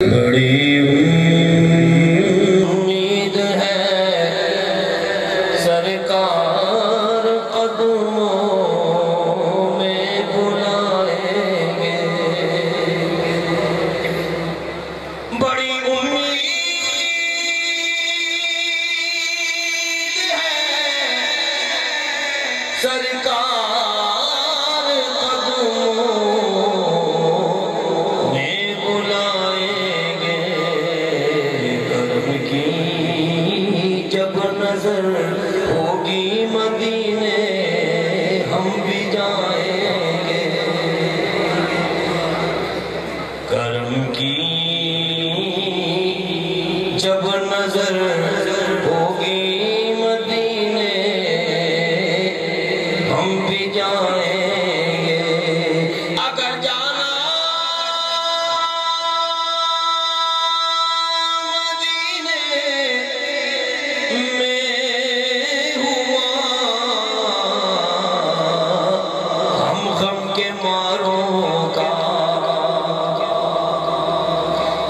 بڑی امید ہے سرکار قدموں میں بلائیں گے، بڑی امید ہے سرکار قدموں میں بلائیں گے، کرم کی جب نظر ہوگی مدینے ہم بھی جائیں گے، کرم کی جب نظر ہوگی مدینے ہم بھی جائیں گے، اگر جانا مدینے میں ہوا ہم غم کے ماروں کا،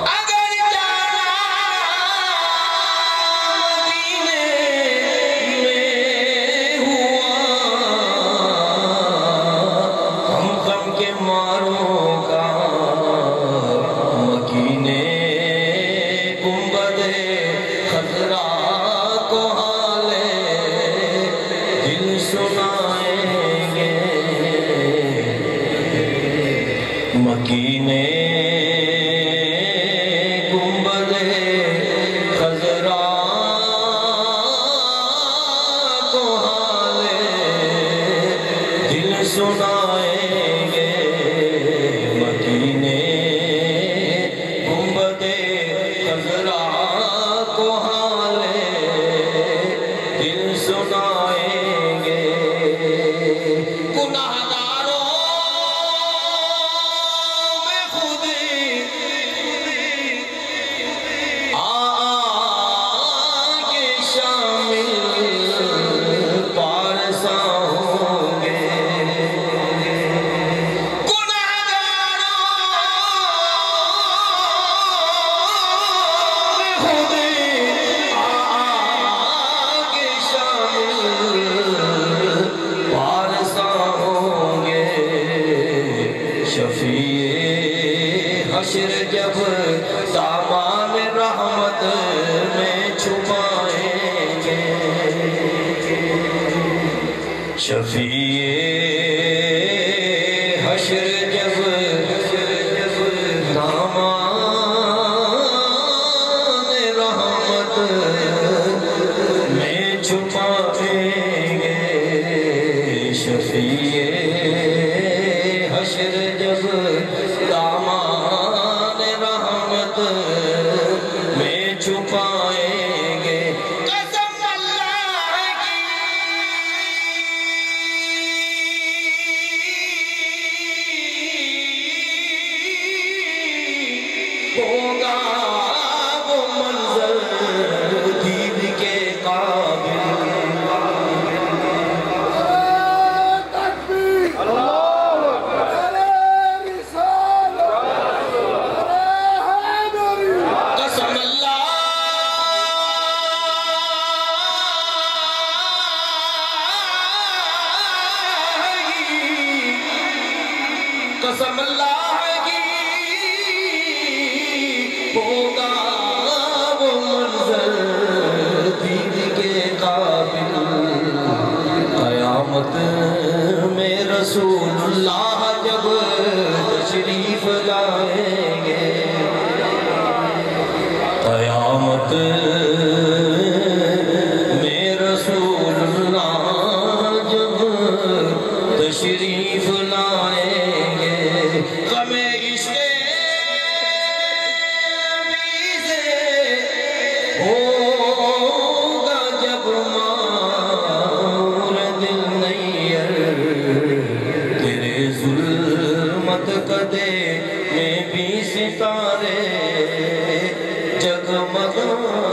اگر جانا مدینے میں ہوا ہم غم کے ماروں کا، مکینے گنبد خضرا کو حالے دل سنائیں گے، مکینے گنبد خضرا کو حالے دل سنائیں گے، مکینے گنبد خضرا کو حالے دل سنائیں گے، گناہگاروں میں خود آگے شامل پارسا ہوں گے، گناہگاروں میں خود آگے شامل پارسا ہوں گے، شفیع حشر جب دامان رحمت میں چھپائیں گے، شفیع حشر جب دامان رحمت میں چھپائیں گے، شفیع حشر جب دامان رحمت میں چھپائیں گے، قسم اللہ کی ہوگا وہ منظر دید کے قابل، قسم اللہ کی، قسم اللہ کی ہوگا وہ منظر دید کے قابل، قیامت میں رسول اللہ جب تشریف لائیں گے، قیامت میں رسول اللہ جب تشریف لائیں گے، غم عشق نبی سے ہوگا جب مامور دل نیر، تیرے ظلمت قدے میں بھی ستارے جگمگائیں